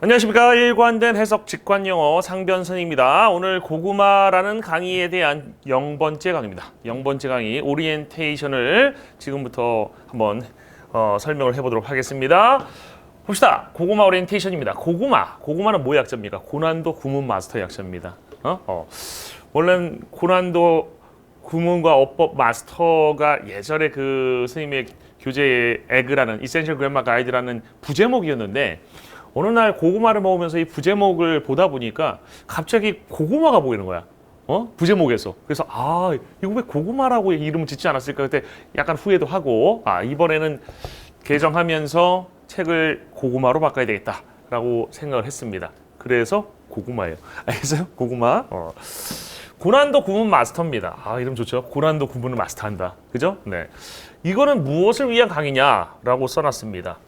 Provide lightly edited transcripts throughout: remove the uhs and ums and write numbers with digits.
안녕하십니까. 일관된 해석 직관영어 상변선입니다. 오늘 고구마라는 강의에 대한 0번째 강의입니다. 0번째 강의 오리엔테이션을 지금부터 한번 설명을 해보도록 하겠습니다. 봅시다. 고구마 오리엔테이션입니다. 고구마는 뭐의 약자입니까? 고난도 구문 마스터의 약자입니다. 원래는 고난도 구문과 어법 마스터가 예전에 그 스님의 교재의 에그라는 이센셜 그래머 가이드라는 부제목이었는데 어느 날 고구마를 먹으면서 이 부제목을 보다 보니까 갑자기 고구마가 보이는 거야. 부제목에서. 그래서 이거 왜 고구마라고 이름을 짓지 않았을까 그때 약간 후회도 하고 이번에는 개정하면서 책을 고구마로 바꿔야 되겠다라고 생각을 했습니다. 그래서 고구마예요. 알겠어요? 고구마. 고난도 구문 마스터입니다. 이름 좋죠? 고난도 구문을 마스터한다. 그죠? 네. 이거는 무엇을 위한 강의냐라고 써놨습니다.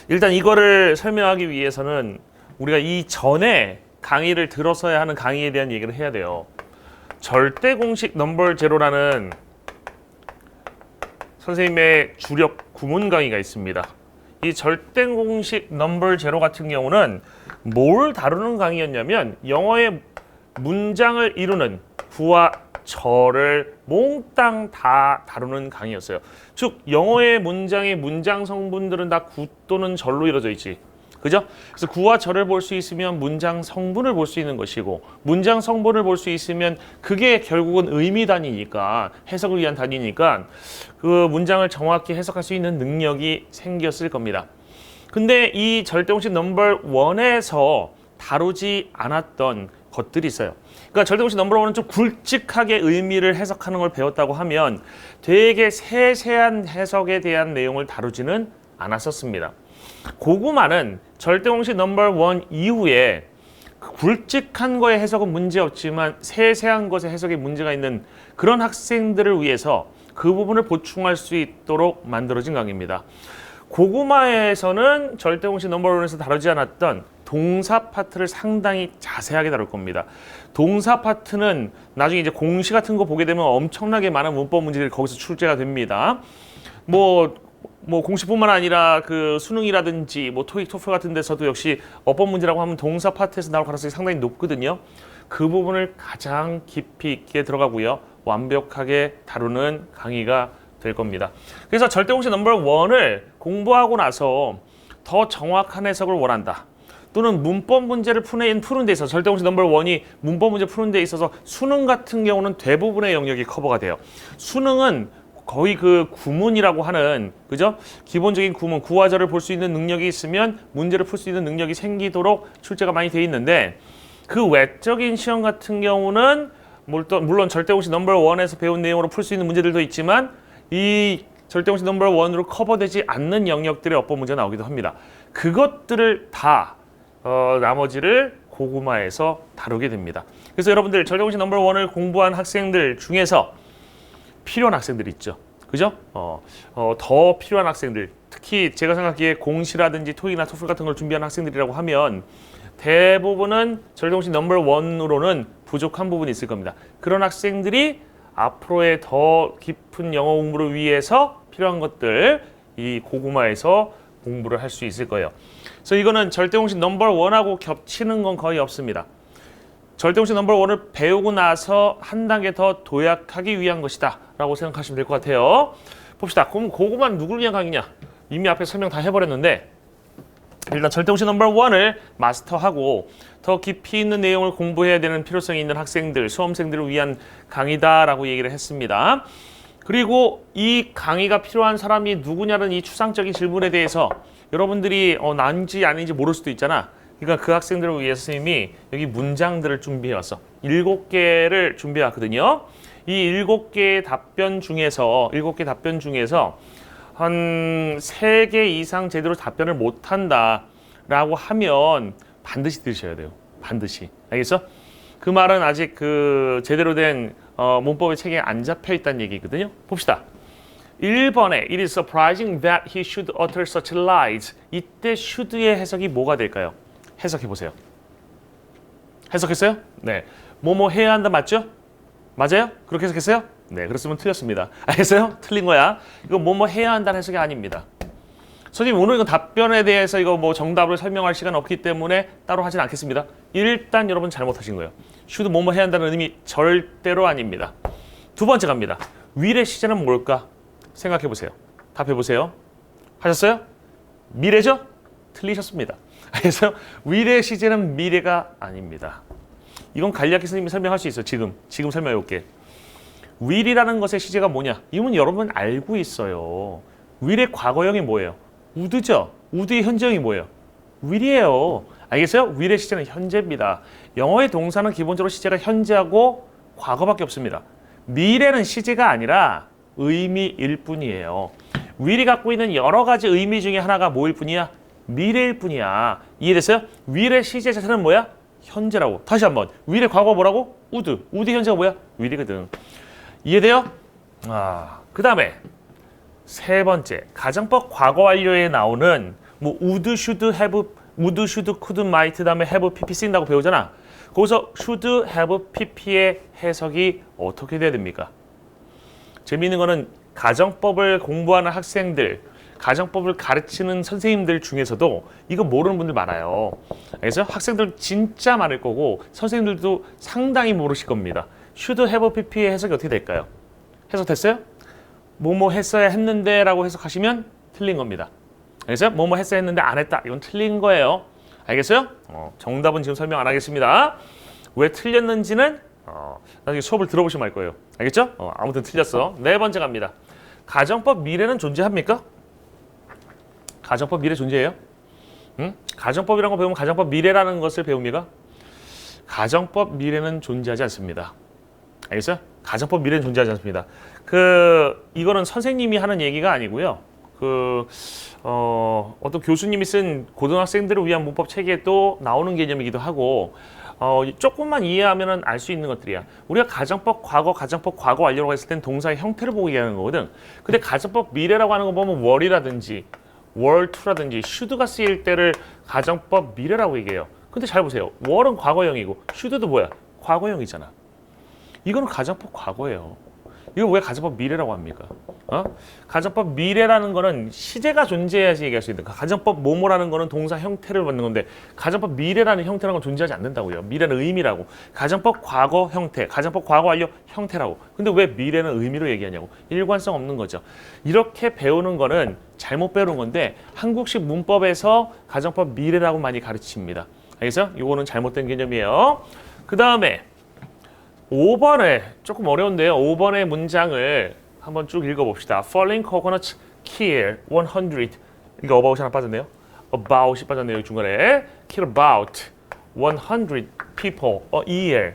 일단 이거를 설명하기 위해서는 우리가 이전에 강의를 들어서야 하는 강의에 대한 얘기를 해야 돼요. 절대 공식 넘버 제로라는 선생님의 주력 구문 강의가 있습니다. 이 절대 공식 넘버 제로 같은 경우는 뭘 다루는 강의였냐면 영어의 문장을 이루는 구와 절을 몽땅 다 다루는 강의였어요. 즉 영어의 문장의 문장 성분들은 다 구 또는 절로 이루어져 있지. 그죠? 그래서 구와 절을 볼 수 있으면 문장 성분을 볼 수 있는 것이고 문장 성분을 볼 수 있으면 그게 결국은 의미 단위니까 해석을 위한 단위니까 그 문장을 정확히 해석할 수 있는 능력이 생겼을 겁니다. 근데 이 절대공식 넘버 원에서 다루지 않았던 것들이 있어요. 그러니까 절대공식 넘버 원은 좀 굵직하게 의미를 해석하는 걸 배웠다고 하면 되게 세세한 해석에 대한 내용을 다루지는 않았었습니다. 고구마는 절대공식 넘버 원 이후에 굵직한 거의 해석은 문제없지만 세세한 것의 해석에 문제가 있는 그런 학생들을 위해서 그 부분을 보충할 수 있도록 만들어진 강의입니다. 고구마에서는 절대공식 넘버 원에서 다루지 않았던 동사 파트를 상당히 자세하게 다룰 겁니다. 동사 파트는 나중에 이제 공시 같은 거 보게 되면 엄청나게 많은 문법 문제들이 거기서 출제가 됩니다. 뭐 공시뿐만 아니라 그 수능이라든지 토익, 토플 같은 데서도 역시 어법 문제라고 하면 동사 파트에서 나올 가능성이 상당히 높거든요. 그 부분을 가장 깊이 있게 들어가고요. 완벽하게 다루는 강의가 될 겁니다. 그래서 절대공식 넘버 원을 공부하고 나서 더 정확한 해석을 원한다. 또는 문법 문제를 푸는 데 있어서 절대공식 넘버 원이 문법 문제 푸는 데 있어서 수능 같은 경우는 대부분의 영역이 커버가 돼요. 수능은 거의 그 구문이라고 하는 그죠? 기본적인 구문, 구와절을 볼 수 있는 능력이 있으면 문제를 풀 수 있는 능력이 생기도록 출제가 많이 돼 있는데 그 외적인 시험 같은 경우는 물론 절대공식 넘버 원에서 배운 내용으로 풀 수 있는 문제들도 있지만 이 절대공식 넘버 원으로 커버되지 않는 영역들의 어법 문제가 나오기도 합니다. 그것들을 다 나머지를 고구마에서 다루게 됩니다. 그래서 여러분들 절대공식 넘버 원을 공부한 학생들 중에서 필요한 학생들이 있죠. 그죠? 더 필요한 학생들, 특히 제가 생각하기에 공시라든지 토익이나 토플 같은 걸 준비하는 학생들이라고 하면 대부분은 절대공식 넘버 원으로는 부족한 부분이 있을 겁니다. 그런 학생들이 앞으로의 더 깊은 영어 공부를 위해서 필요한 것들 이 고구마에서 공부를 할 수 있을 거예요. 그래서 이거는 절대공식 넘버 원하고 겹치는 건 거의 없습니다. 절대공식 넘버 원을 배우고 나서 한 단계 더 도약하기 위한 것이다 라고 생각하시면 될 것 같아요. 봅시다. 그럼 고구마는 누구를 위한 강의냐? 이미 앞에 설명 다 해버렸는데 일단 절대공식 넘버 원을 마스터하고 더 깊이 있는 내용을 공부해야 되는 필요성이 있는 학생들, 수험생들을 위한 강의다라고 얘기를 했습니다. 그리고 이 강의가 필요한 사람이 누구냐는 이 추상적인 질문에 대해서 여러분들이 난지 아닌지 모를 수도 있잖아. 그러니까 그 학생들을 위해서 선생님이 여기 문장들을 준비해왔어. 7개를 준비해왔거든요. 이 7개의 답변 중에서 한 3개 이상 제대로 답변을 못한다라고 하면 반드시 들으셔야 돼요. 반드시. 알겠어? 그 말은 아직 그 제대로 된 문법의 책에 안 잡혀 있다는 얘기거든요. 봅시다. 1번에 It is surprising that he should utter such lies. 이때 should의 해석이 뭐가 될까요? 해석해 보세요. 해석했어요? 네. 뭐뭐 해야 한다 맞죠? 맞아요? 그렇게 해석했어요? 네, 그렇으면 틀렸습니다. 알겠어요? 틀린 거야. 이거 뭐뭐 해야 한다는 해석이 아닙니다. 선생님 오늘 이거 답변에 대해서 이거 뭐 정답을 설명할 시간 없기 때문에 따로 하진 않겠습니다. 일단 여러분 잘못하신 거예요. should 뭐뭐 해야 한다는 의미 절대로 아닙니다. 두 번째 갑니다. will의 시제는 뭘까? 생각해 보세요. 답해 보세요. 하셨어요? 미래죠? 틀리셨습니다. 그래서 will의 시제는 미래가 아닙니다. 이건 간략히 선생님이 설명할 수 있어요. 지금 설명해 볼게. will이라는 것의 시제가 뭐냐? 이건 여러분 알고 있어요. will의 과거형이 뭐예요? would죠? would의 현재형이 뭐예요? will이에요. 알겠어요? will의 시제는 현재입니다. 영어의 동사는 기본적으로 시제가 현재하고 과거밖에 없습니다. 미래는 시제가 아니라 의미일 뿐이에요. will이 갖고 있는 여러 가지 의미 중에 하나가 뭐일 뿐이야? 미래일 뿐이야. 이해됐어요? will의 시제 자체는 뭐야? 현재라고. 다시 한번. will의 과거 뭐라고? would. would의 현재가 뭐야? will이거든. 이해돼요? 그 다음에 세 번째. 가정법 과거 완료에 나오는 뭐 would, should, have, would, should, could, might 다음에 have, pp 쓰인다고 배우잖아. 거기서 should, have, pp의 해석이 어떻게 돼야 됩니까? 재미있는 거는 가정법을 공부하는 학생들, 가정법을 가르치는 선생님들 중에서도 이거 모르는 분들 많아요. 그래서 학생들 진짜 많을 거고 선생님들도 상당히 모르실 겁니다. should, have, pp의 해석이 어떻게 될까요? 해석됐어요? 뭐뭐 했어야 했는데 라고 해석하시면 틀린 겁니다. 알겠어요? 뭐뭐 했어야 했는데 안 했다. 이건 틀린 거예요. 알겠어요? 정답은 지금 설명 안 하겠습니다. 왜 틀렸는지는 나중에 수업을 들어보시면 알 거예요. 알겠죠? 아무튼 틀렸어. 네 번째 갑니다. 가정법 미래는 존재합니까? 가정법 미래 존재해요? 응? 가정법이라는 거 배우면 가정법 미래라는 것을 배웁니까? 가정법 미래는 존재하지 않습니다. 알겠어요? 가정법 미래는 존재하지 않습니다. 이거는 선생님이 하는 얘기가 아니고요. 어떤 교수님이 쓴 고등학생들을 위한 문법 책에도 나오는 개념이기도 하고, 조금만 이해하면 알 수 있는 것들이야. 우리가 가정법 과거 완료라고 했을 땐 동사의 형태를 보고 얘기하는 거거든. 근데 가정법 미래라고 하는 거 보면 were이라든지 were to라든지 should가 쓰일 때를 가정법 미래라고 얘기해요. 근데 잘 보세요. were는 과거형이고 should도 뭐야? 과거형이잖아. 이거는 가정법 과거예요. 이거 왜 가정법 미래라고 합니까? 가정법 미래라는 거는 시제가 존재해야지 얘기할 수 있는 거야. 가정법 뭐뭐라는 거는 동사 형태를 받는 건데 가정법 미래라는 형태라는 건 존재하지 않는다고요. 미래는 의미라고. 가정법 과거 형태, 가정법 과거 완료 형태라고. 근데 왜 미래는 의미로 얘기하냐고. 일관성 없는 거죠. 이렇게 배우는 거는 잘못 배우는 건데 한국식 문법에서 가정법 미래라고 많이 가르칩니다. 알겠어요? 이거는 잘못된 개념이에요. 그 다음에 5번에 조금 어려운데요. 5번의 문장을 한번 쭉 읽어봅시다. Falling coconuts kill 100. 이거 about이 하나 빠졌네요. about이 빠졌네요. 중간에. kill about 100 people a year.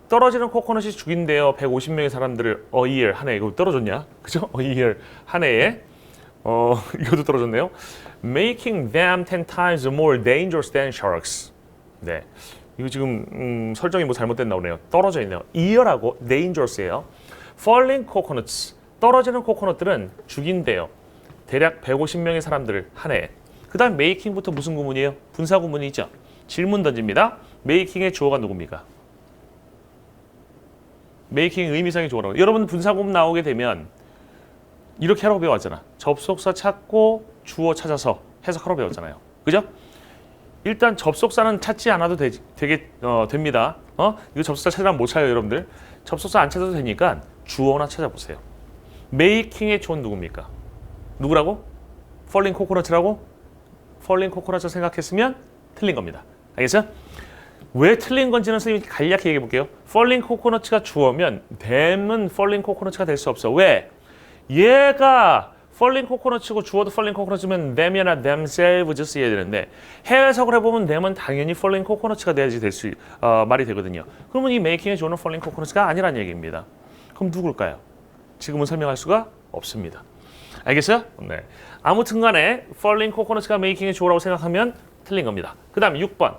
떨어지는 코코넛이 죽인대요. 150명의 사람들을 a year 한 해. 이거 떨어졌냐? 그죠? a year 한 해에. 이것도 떨어졌네요. Making them 10 times more dangerous than sharks. 네. 이거 지금 설정이 뭐 잘못됐나 보네요. 떨어져 있네요. year하고 dangerous예요. Falling coconuts. 떨어지는 코코넛들은 죽인대요. 대략 150명의 사람들을 한 해에. 그 다음 making부터 무슨 구문이에요? 분사 구문이죠. 질문 던집니다. making의 주어가 누굽니까? making 의미상의 주어라고. 여러분 분사 구문 나오게 되면 이렇게 하라고 배워왔잖아. 접속사 찾고 주어 찾아서 해석하라고 배웠잖아요. 그죠? 일단 접속사는 찾지 않아도 됩니다. 이거 접속사 찾으면 못 찾아요, 여러분들. 접속사 안 찾아도 되니까 주어나 찾아보세요. making의 주어는 누굽니까? 누구라고? falling coconut라고? falling coconut 생각했으면 틀린 겁니다. 알겠어요? 왜 틀린 건지는 선생님이 간략히 얘기해 볼게요. falling coconut가 주어면 them은 falling coconut가 될 수 없어. 왜? 얘가 falling coconut이고 주어도 falling coconut이면 them이나 themselves 쓰여야 되는데 해석을 해보면 them은 당연히 falling coconut가 돼야지 말이 되거든요. 그러면 이 making의 주어는 falling coconut가 아니라는 얘기입니다. 그럼 누굴까요? 지금은 설명할 수가 없습니다. 알겠어요? 네. 아무튼 간에 falling coconut가 making의 주어라고 생각하면 틀린 겁니다. 그 다음 6번.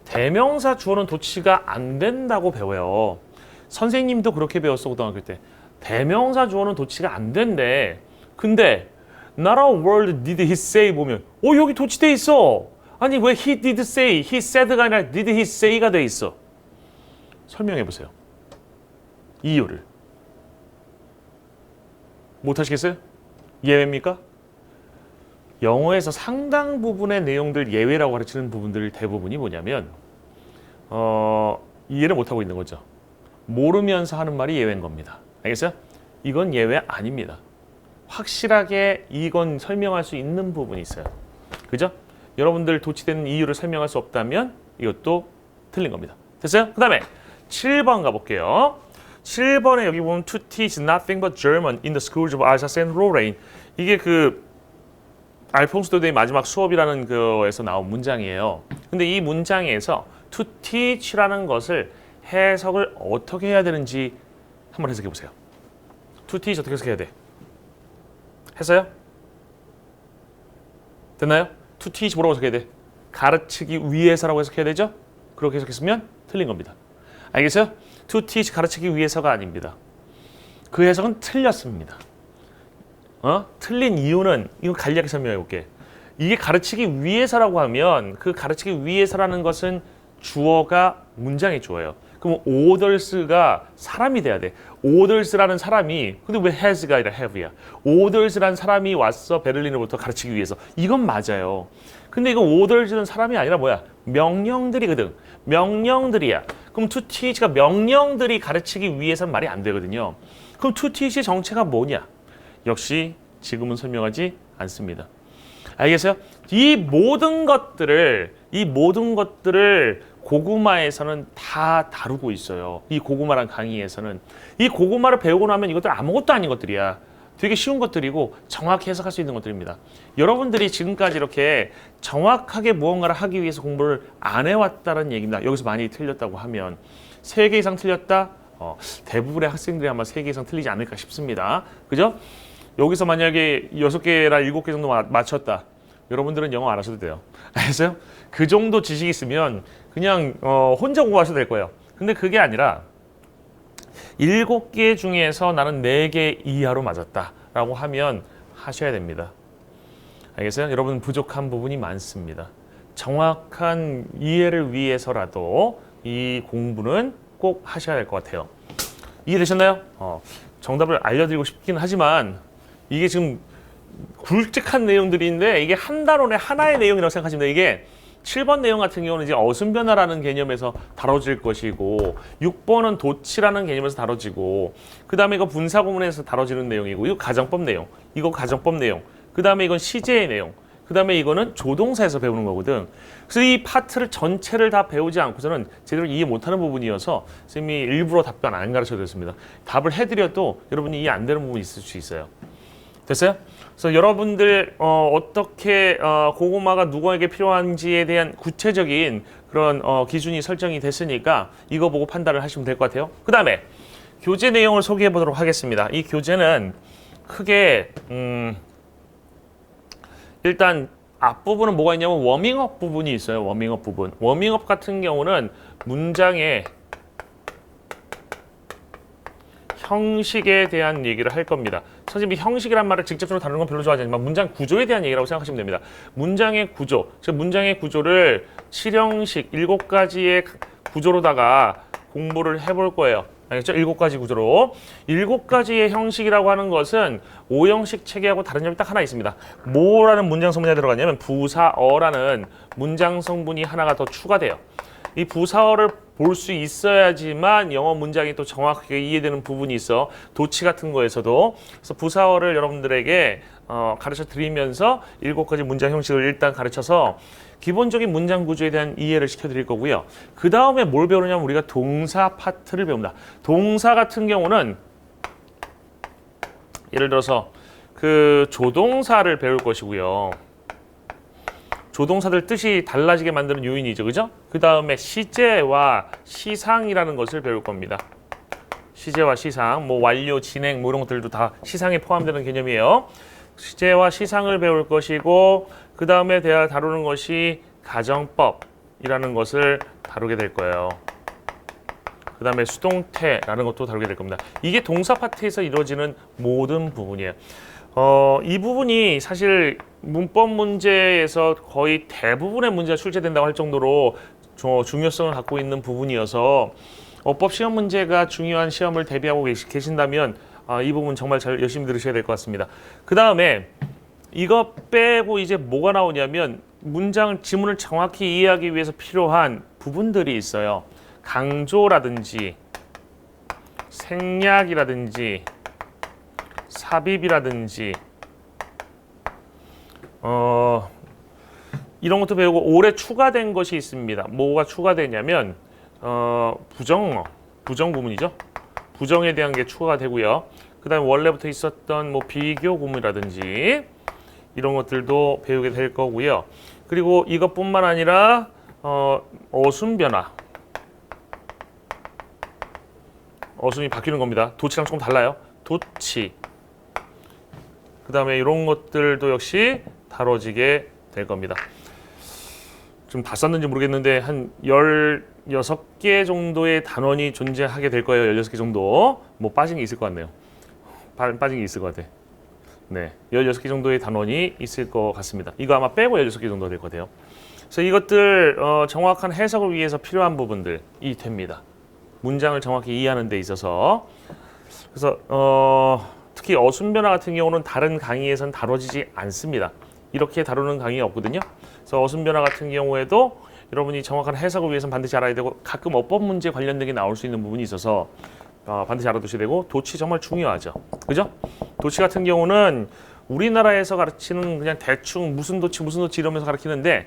대명사 주어는 도치가 안 된다고 배워요. 선생님도 그렇게 배웠어, 고등학교 때. 대명사 주어는 도치가 안 된대. 근데 not a word did he say 보면 여기 도치돼 있어. 아니 왜 he did say, he said가 아니라 did he say가 돼 있어. 설명해 보세요. 이유를. 못 하시겠어요? 이해됩니까? 영어에서 상당 부분의 내용들 예외라고 가르치는 부분들 대부분이 뭐냐면 이해를 못하고 있는 거죠. 모르면서 하는 말이 예외인 겁니다. 알겠어요? 이건 예외 아닙니다. 확실하게 이건 설명할 수 있는 부분이 있어요. 그죠? 여러분들 도치되는 이유를 설명할 수 없다면 이것도 틀린 겁니다. 됐어요? 그 다음에 7번 가볼게요. 7번에 여기 보면 to teach nothing but German in the schools of Alsace and Lorraine. 이게 그 알퐁스 도데의 마지막 수업이라는 거에서 나온 문장이에요. 근데 이 문장에서 to teach라는 것을 해석을 어떻게 해야 되는지 한번 해석해 보세요. to teach 어떻게 해석해야 돼? 했어요? 됐나요? to teach 뭐라고 해석해야 돼? 가르치기 위해서라고 해석해야 되죠? 그렇게 해석했으면 틀린 겁니다. 알겠어요? to teach 가르치기 위해서가 아닙니다. 그 해석은 틀렸습니다. 틀린 이유는 이거 간략히 설명해 볼게. 이게 가르치기 위해서라고 하면 그 가르치기 위해서라는 것은 주어가 문장의 주어예요. 그럼 orders가 사람이 돼야 돼. orders라는 사람이 근데 왜 has가 아니라 have야? orders라는 사람이 왔어 베를린으로부터 가르치기 위해서. 이건 맞아요. 근데 이거 orders는 사람이 아니라 뭐야? 명령들이거든. 명령들이야. 그럼 to teach가 명령들이 가르치기 위해서는 말이 안 되거든요. 그럼 to teach의 정체가 뭐냐? 역시 지금은 설명하지 않습니다. 알겠어요? 이 모든 것들을 고구마에서는 다 다루고 있어요. 이 고구마란 강의에서는. 이 고구마를 배우고 나면 이것들 아무것도 아닌 것들이야. 되게 쉬운 것들이고 정확히 해석할 수 있는 것들입니다. 여러분들이 지금까지 이렇게 정확하게 무언가를 하기 위해서 공부를 안 해왔다는 얘기입니다. 여기서 많이 틀렸다고 하면 3개 이상 틀렸다? 대부분의 학생들이 아마 3개 이상 틀리지 않을까 싶습니다. 그죠? 여기서 만약에 6개나 7개 정도 맞췄다. 여러분들은 영어 안 하셔도 돼요. 알겠어요? 그 정도 지식이 있으면 그냥 혼자 공부하셔도 될 거예요. 근데 그게 아니라 7개 중에서 나는 4개 이하로 맞았다 라고 하면 하셔야 됩니다. 알겠어요? 여러분 부족한 부분이 많습니다. 정확한 이해를 위해서라도 이 공부는 꼭 하셔야 될 것 같아요. 이해되셨나요? 정답을 알려드리고 싶긴 하지만 이게 지금 굵직한 내용들인데 이게 한 단원의 하나의 내용이라고 생각하시면 돼요. 이게 7번 내용 같은 경우는 이제 어순변화라는 개념에서 다뤄질 것이고 6번은 도치라는 개념에서 다뤄지고 그 다음에 이거 분사구문에서 다뤄지는 내용이고 이거 가정법 내용, 이거 가정법 내용, 그 다음에 이건 시제의 내용, 그 다음에 이거는 조동사에서 배우는 거거든. 그래서 이 파트를 전체를 다 배우지 않고서는 제대로 이해 못하는 부분이어서 선생님이 일부러 답변 안 가르쳐드렸습니다. 답을 해드려도 여러분이 이해 안 되는 부분이 있을 수 있어요. 됐어요? 그래서 여러분들 어떻게 고구마가 누구에게 필요한지에 대한 구체적인 그런 기준이 설정이 됐으니까 이거 보고 판단을 하시면 될 것 같아요. 그 다음에 교재 내용을 소개해 보도록 하겠습니다. 이 교재는 크게 일단 앞부분은 뭐가 있냐면 워밍업 부분이 있어요. 워밍업 부분. 워밍업 같은 경우는 문장의 형식에 대한 얘기를 할 겁니다. 선생님이 형식이란 말을 직접적으로 다루는 건 별로 좋아하지 않지만 문장 구조에 대한 얘기라고 생각하시면 됩니다. 문장의 구조, 즉 문장의 구조를 7형식 7가지의 구조로다가 공부를 해볼 거예요. 알겠죠? 7가지 구조로. 7가지의 형식이라고 하는 것은 5형식 체계하고 다른 점이 딱 하나 있습니다. 뭐라는 문장 성분이 들어가냐면 부사어라는 문장 성분이 하나가 더 추가돼요. 이 부사어를 볼 수 있어야지만 영어 문장이 또 정확하게 이해되는 부분이 있어. 도치 같은 거에서도. 그래서 부사어를 여러분들에게 가르쳐 드리면서 7가지 문장 형식을 일단 가르쳐서 기본적인 문장 구조에 대한 이해를 시켜드릴 거고요. 그 다음에 뭘 배우느냐면 우리가 동사 파트를 배웁니다. 동사 같은 경우는 예를 들어서 그 조동사를 배울 것이고요. 조동사들 뜻이 달라지게 만드는 요인이죠. 그죠? 그 다음에 시제와 시상이라는 것을 배울 겁니다. 시제와 시상, 뭐 완료, 진행 뭐 이런 것들도 다 시상에 포함되는 개념이에요. 시제와 시상을 배울 것이고 그 다음에 다루는 것이 가정법이라는 것을 다루게 될 거예요. 그 다음에 수동태라는 것도 다루게 될 겁니다. 이게 동사 파트에서 이루어지는 모든 부분이에요. 이 부분이 사실 문법 문제에서 거의 대부분의 문제가 출제된다고 할 정도로 중요성을 갖고 있는 부분이어서 어법 시험 문제가 중요한 시험을 대비하고 계신다면 이 부분 정말 잘 열심히 들으셔야 될 것 같습니다. 그 다음에 이거 빼고 이제 뭐가 나오냐면 문장을 지문을 정확히 이해하기 위해서 필요한 부분들이 있어요. 강조라든지 생략이라든지 삽입이라든지 이런 것도 배우고 올해 추가된 것이 있습니다. 뭐가 추가되냐면 부정어, 부정 구문이죠. 부정에 대한 게 추가가 되고요. 그다음에 원래부터 있었던 뭐 비교 구문이라든지 이런 것들도 배우게 될 거고요. 그리고 이것뿐만 아니라 어순 변화, 어순이 바뀌는 겁니다. 도치랑 조금 달라요. 도치. 그다음에 이런 것들도 역시 다뤄지게 될 겁니다. 좀 다 썼는지 모르겠는데 한 16개 정도의 단원이 존재하게 될 거예요. 16개 정도. 뭐 빠진 게 있을 것 같네요. 빠진 게 있을 것 같아. 네, 16개 정도의 단원이 있을 것 같습니다. 이거 아마 빼고 16개 정도 될 것 같아요. 그래서 이것들 정확한 해석을 위해서 필요한 부분들이 됩니다. 문장을 정확히 이해하는 데 있어서. 그래서 특히 어순 변화 같은 경우는 다른 강의에서는 다뤄지지 않습니다. 이렇게 다루는 강의가 없거든요. 그래서 어순 변화 같은 경우에도 여러분이 정확한 해석을 위해서는 반드시 알아야 되고, 가끔 어법 문제 관련된 게 나올 수 있는 부분이 있어서 반드시 알아두셔야 되고, 도치 정말 중요하죠. 그죠? 도치 같은 경우는 우리나라에서 가르치는 그냥 대충 무슨 도치 이러면서 가르치는데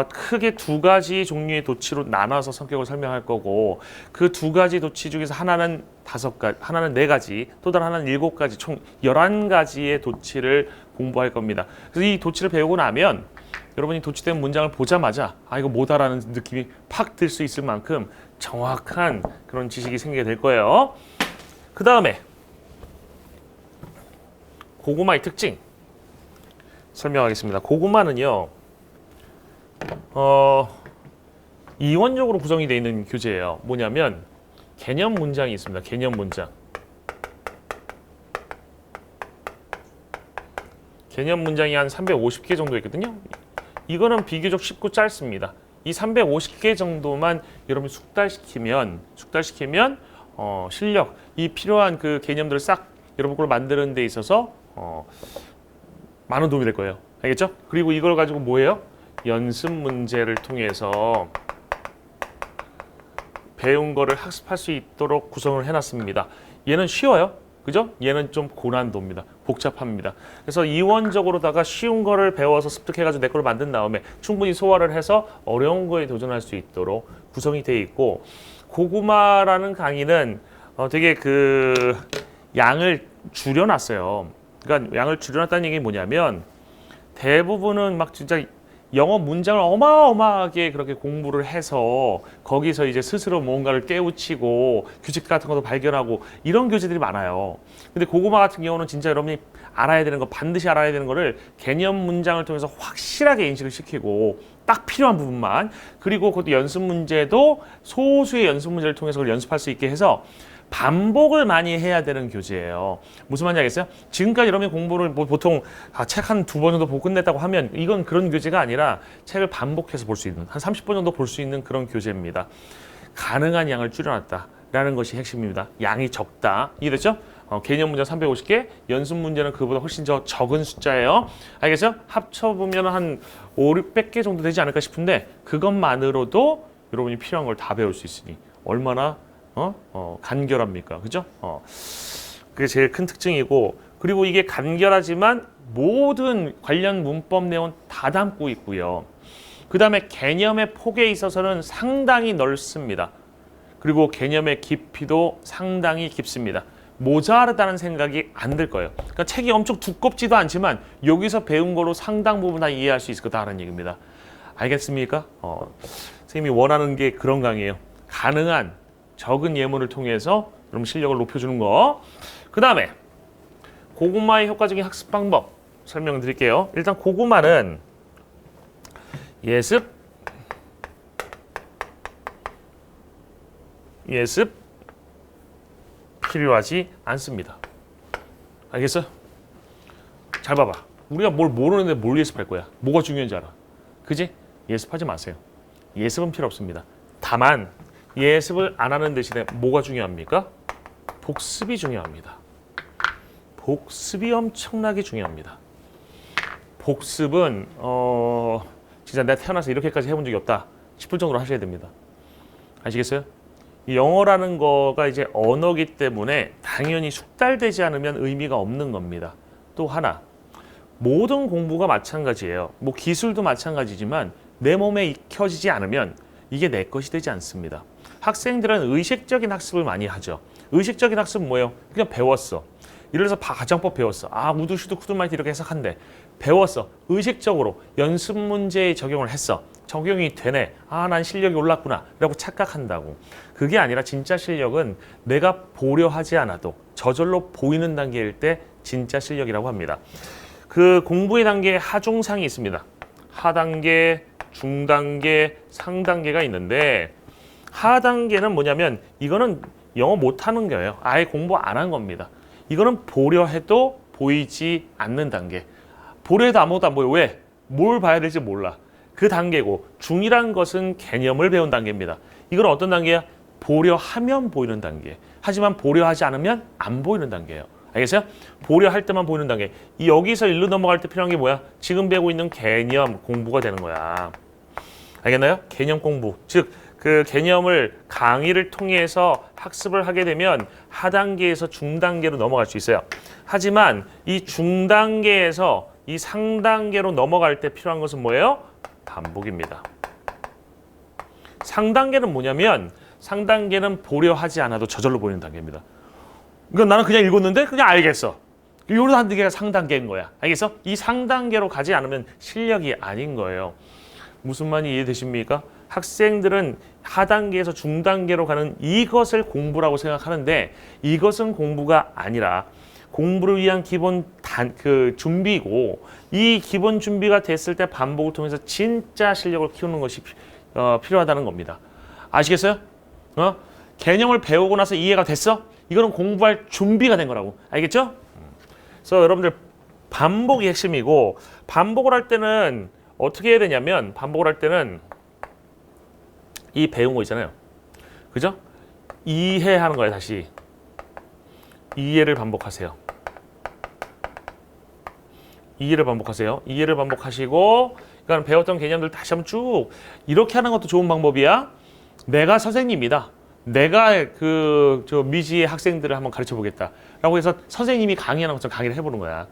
크게 두 가지 종류의 도치로 나눠서 성격을 설명할 거고, 그 두 가지 도치 중에서 하나는 5가지, 하나는 4가지, 또 다른 하나는 7가지, 총 11가지의 도치를 공부할 겁니다. 그래서 이 도치를 배우고 나면 여러분이 도치된 문장을 보자마자 이거 뭐다라는 느낌이 팍 들 수 있을 만큼 정확한 그런 지식이 생기게 될 거예요. 그 다음에 고구마의 특징 설명하겠습니다. 고구마는요, 이원적으로 구성이 되어 있는 교재예요. 뭐냐면 개념 문장이 있습니다. 개념 문장. 개념 문장이 한 350개 정도 있거든요. 이거는 비교적 쉽고 짧습니다. 이 350개 정도만 여러분이 숙달시키면 실력, 이 필요한 그 개념들을 싹 여러분 걸 만드는 데 있어서 많은 도움이 될 거예요. 알겠죠? 그리고 이걸 가지고 뭐예요? 연습 문제를 통해서 배운 거를 학습할 수 있도록 구성을 해놨습니다. 얘는 쉬워요. 그죠? 얘는 좀 고난도입니다. 복잡합니다. 그래서 이원적으로다가 쉬운 거를 배워서 습득해가지고 내 거를 만든 다음에 충분히 소화를 해서 어려운 거에 도전할 수 있도록 구성이 되어 있고, 고구마라는 강의는 되게 그 양을 줄여놨어요. 그러니까 양을 줄여놨다는 얘기 뭐냐면, 대부분은 막 진짜 영어 문장을 어마어마하게 그렇게 공부를 해서 거기서 이제 스스로 뭔가를 깨우치고 규칙 같은 것도 발견하고 이런 교재들이 많아요. 근데 고구마 같은 경우는 진짜 여러분이 알아야 되는 거, 반드시 알아야 되는 거를 개념 문장을 통해서 확실하게 인식을 시키고 딱 필요한 부분만, 그리고 그것도 연습 문제도 소수의 연습 문제를 통해서 그걸 연습할 수 있게 해서 반복을 많이 해야 되는 교재예요. 무슨 말인지 알겠어요? 지금까지 여러분이 공부를 보통 책 한 2번 정도 보고 끝냈다고 하면 이건 그런 교재가 아니라 책을 반복해서 볼 수 있는, 한 30번 정도 볼 수 있는 그런 교재입니다. 가능한 양을 줄여놨다라는 것이 핵심입니다. 양이 적다. 이해됐죠? 개념 문제 350개, 연습 문제는 그보다 훨씬 더 적은 숫자예요. 알겠죠? 합쳐보면 한 500-600개 정도 되지 않을까 싶은데, 그것만으로도 여러분이 필요한 걸 다 배울 수 있으니 얼마나 간결합니까? 그죠? 그게 제일 큰 특징이고, 그리고 이게 간결하지만 모든 관련 문법 내용은 다 담고 있고요. 그 다음에 개념의 폭에 있어서는 상당히 넓습니다. 그리고 개념의 깊이도 상당히 깊습니다. 모자르다는 생각이 안 들 거예요. 그러니까 책이 엄청 두껍지도 않지만 여기서 배운 거로 상당 부분 다 이해할 수 있을 거다라는 얘기입니다. 알겠습니까? 선생님이 원하는 게 그런 강의예요. 가능한 적은 예문을 통해서 여러분 실력을 높여주는 거. 그 다음에 고구마의 효과적인 학습 방법 설명드릴게요. 일단 고구마는 예습 필요하지 않습니다. 알겠어요? 잘 봐봐. 우리가 뭘 모르는데 뭘 예습할 거야? 뭐가 중요한지 알아? 그지? 예습하지 마세요. 예습은 필요 없습니다. 다만 예습을 안 하는 대신에 뭐가 중요합니까? 복습이 중요합니다. 복습이 엄청나게 중요합니다. 복습은 진짜 내가 태어나서 이렇게까지 해본 적이 없다 싶을 정도로 하셔야 됩니다. 아시겠어요? 이 영어라는 거가 이제 언어기 때문에 당연히 숙달되지 않으면 의미가 없는 겁니다. 또 하나, 모든 공부가 마찬가지예요. 뭐 기술도 마찬가지지만 내 몸에 익혀지지 않으면 이게 내 것이 되지 않습니다. 학생들은 의식적인 학습을 많이 하죠. 의식적인 학습은 뭐예요? 그냥 배웠어. 예를 들어서 가정법 배웠어. 우드 슈드 쿠드 마이트 이렇게 해석한대. 배웠어. 의식적으로 연습 문제에 적용을 했어. 적용이 되네. 난 실력이 올랐구나 라고 착각한다고. 그게 아니라 진짜 실력은 내가 보려 하지 않아도 저절로 보이는 단계일 때 진짜 실력이라고 합니다. 그 공부의 단계에 하중상이 있습니다. 하단계, 중단계, 상단계가 있는데 하단계는 뭐냐면 이거는 영어 못하는 거예요. 아예 공부 안 한 겁니다. 이거는 보려 해도 보이지 않는 단계. 보려 해도 아무것도 안 보여. 왜? 뭘 봐야 될지 몰라. 그 단계고, 중이란 것은 개념을 배운 단계입니다. 이건 어떤 단계야? 보려 하면 보이는 단계. 하지만 보려 하지 않으면 안 보이는 단계예요. 알겠어요? 보려 할 때만 보이는 단계. 여기서 일로 넘어갈 때 필요한 게 뭐야? 지금 배우고 있는 개념 공부가 되는 거야. 알겠나요? 개념 공부. 즉, 그 개념을 강의를 통해서 학습을 하게 되면 하단계에서 중단계로 넘어갈 수 있어요. 하지만 이 중단계에서 이 상단계로 넘어갈 때 필요한 것은 뭐예요? 반복입니다. 상단계는 뭐냐면 상단계는 보려 하지 않아도 저절로 보이는 단계입니다. 그러니까 나는 그냥 읽었는데 그냥 알겠어. 요런 단계가 상단계인 거야. 알겠어? 이 상단계로 가지 않으면 실력이 아닌 거예요. 무슨 말이 이해되십니까? 학생들은 하단계에서 중단계로 가는 이것을 공부라고 생각하는데 이것은 공부가 아니라 공부를 위한 기본 준비고, 이 기본 준비가 됐을 때 반복을 통해서 진짜 실력을 키우는 것이 필요하다는 겁니다. 아시겠어요? 개념을 배우고 나서 이해가 됐어? 이거는 공부할 준비가 된 거라고. 알겠죠? 그래서 여러분들 반복이 핵심이고, 반복을 할 때는 어떻게 해야 되냐면, 반복을 할 때는 이 배운 거 있잖아요. 그죠? 이해하는 거예요. 다시 이해를 반복하세요. 이해를 반복하세요. 이해를 반복하시고, 그러니까 배웠던 개념들 다시 한번 쭉 이렇게 하는 것도 좋은 방법이야. 내가 선생님이다. 내가 저 미지의 학생들을 한번 가르쳐 보겠다라고 해서 선생님이 강의하는 것처럼 강의를 해보는 거야.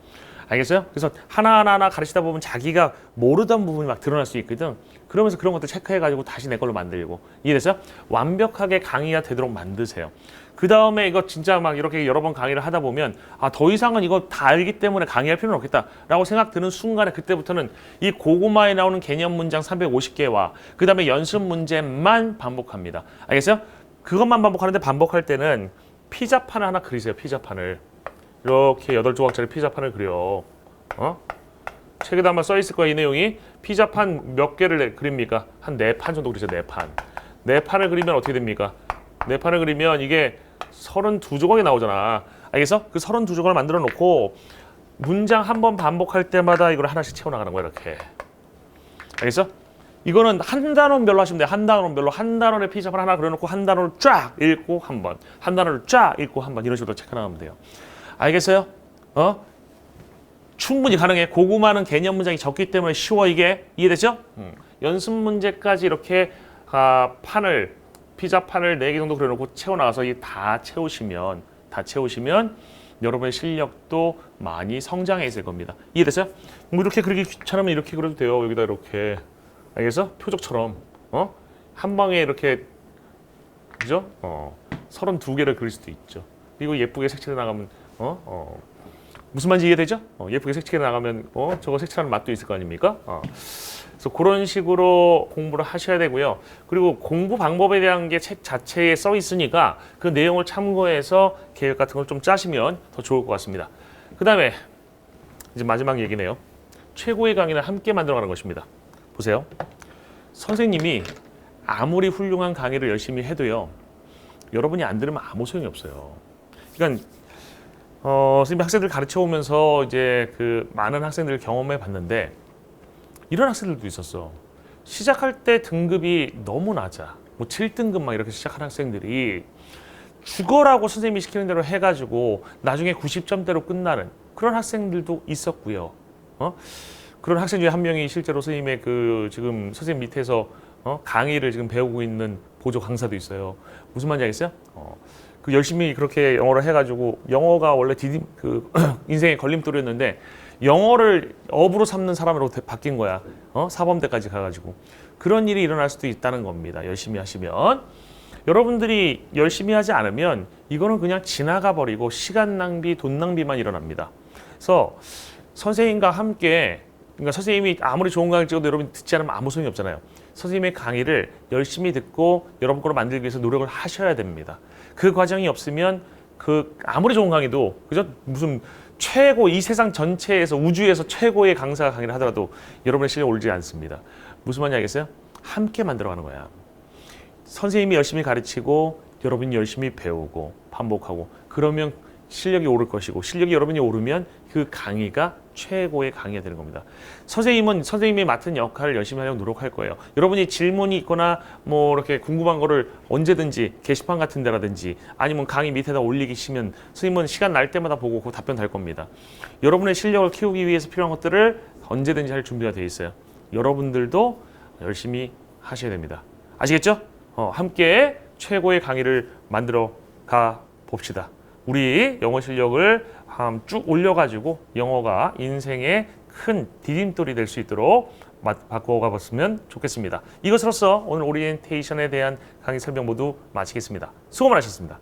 알겠어요? 그래서 하나하나 가르치다 보면 자기가 모르던 부분이 막 드러날 수 있거든. 그러면서 그런 것들 체크해가지고 다시 내 걸로 만들고. 이해됐어요? 완벽하게 강의가 되도록 만드세요. 그 다음에 이거 진짜 막 이렇게 여러 번 강의를 하다 보면 더 이상은 이거 다 알기 때문에 강의할 필요는 없겠다라고 생각 드는 순간에 그때부터는 이 고구마에 나오는 개념 문장 350개와 그 다음에 연습 문제만 반복합니다. 알겠어요? 그것만 반복하는데, 반복할 때는 피자판을 하나 그리세요. 피자판을. 이렇게 8조각짜리 피자판을 그려. 책에도 아마 써 있을 거야, 이 내용이. 피자판 몇 개를 그립니까? 한 4판 정도 그리죠. 4판. 4판을 그리면 어떻게 됩니까? 4판을 그리면 이게 32조각이 나오잖아. 알겠어? 그 32조각을 만들어 놓고 문장 한 번 반복할 때마다 이걸 하나씩 채워나가는 거야, 이렇게. 알겠어? 이거는 한 단원별로 하시면 돼요. 한 단원별로. 한 단원의 피자판 하나 그려놓고 한 단원을 쫙 읽고 한 번. 한 단원을 쫙 읽고 한 번. 이런 식으로 체크나가면 돼요. 알겠어요? 충분히 가능해. 고구마는 개념 문장이 적기 때문에 쉬워, 이게. 이해되죠? 연습 문제까지 이렇게 피자판을 4개 정도 그려놓고 채워나가서 다 채우시면 여러분의 실력도 많이 성장해 있을 겁니다. 이해됐어요? 뭐 이렇게 그리기 귀찮으면 이렇게 그려도 돼요. 여기다 이렇게. 알겠어? 표적처럼. 한 방에 이렇게, 그죠? 32개를 그릴 수도 있죠. 그리고 예쁘게 색칠해 나가면, 무슨 말인지 이해되죠? 예쁘게 색칠해 나가면, 저거 색칠하는 맛도 있을 거 아닙니까? 그래서 그런 식으로 공부를 하셔야 되고요. 그리고 공부 방법에 대한 게 책 자체에 써 있으니까 그 내용을 참고해서 계획 같은 걸 좀 짜시면 더 좋을 것 같습니다. 그 다음에 이제 마지막 얘기네요. 최고의 강의는 함께 만들어가는 것입니다. 보세요. 선생님이 아무리 훌륭한 강의를 열심히 해도요, 여러분이 안 들으면 아무 소용이 없어요. 그러니까 선생님이 학생들 가르쳐 오면서 이제 그 많은 학생들을 경험해 봤는데 이런 학생들도 있었어. 시작할 때 등급이 너무 낮아. 뭐 7등급 막 이렇게 시작하는 학생들이 죽어라고 선생님이 시키는 대로 해가지고 나중에 90점대로 끝나는 그런 학생들도 있었고요. 그런 학생 중에 한 명이 실제로 선생님의 그 지금 선생님 밑에서 강의를 지금 배우고 있는 보조 강사도 있어요. 무슨 말인지 알겠어요? 그 열심히 그렇게 영어를 해가지고 영어가 원래 그 인생의 걸림돌이었는데 영어를 업으로 삼는 사람으로 바뀐 거야. 사범대까지 가가지고 그런 일이 일어날 수도 있다는 겁니다. 열심히 하시면. 여러분들이 열심히 하지 않으면 이거는 그냥 지나가 버리고 시간 낭비, 돈 낭비만 일어납니다. 그래서 선생님과 함께, 그러니까 선생님이 아무리 좋은 강의를 찍어도 여러분이 듣지 않으면 아무 소용이 없잖아요. 선생님의 강의를 열심히 듣고 여러분 거로 만들기 위해서 노력을 하셔야 됩니다. 그 과정이 없으면 그 아무리 좋은 강의도 그죠? 무슨 최고 이 세상 전체에서 우주에서 최고의 강사가 강의를 하더라도 여러분의 실력이 오르지 않습니다. 무슨 말인지 알겠어요? 함께 만들어가는 거야. 선생님이 열심히 가르치고 여러분이 열심히 배우고 반복하고 그러면 실력이 오를 것이고 실력이 여러분이 오르면 그 강의가 최고의 강의가 되는 겁니다. 선생님은 선생님이 맡은 역할을 열심히 하려고 노력할 거예요. 여러분이 질문이 있거나 뭐 이렇게 궁금한 거를 언제든지 게시판 같은 데라든지 아니면 강의 밑에다 올리시면 선생님은 시간 날 때마다 보고 그 답변 달 겁니다. 여러분의 실력을 키우기 위해서 필요한 것들을 언제든지 할 준비가 되어 있어요. 여러분들도 열심히 하셔야 됩니다. 아시겠죠? 함께 최고의 강의를 만들어 가 봅시다. 우리 영어 실력을 쭉 올려가지고 영어가 인생의 큰 디딤돌이 될 수 있도록 바꿔가 봤으면 좋겠습니다. 이것으로써 오늘 오리엔테이션에 대한 강의 설명 모두 마치겠습니다. 수고 많으셨습니다.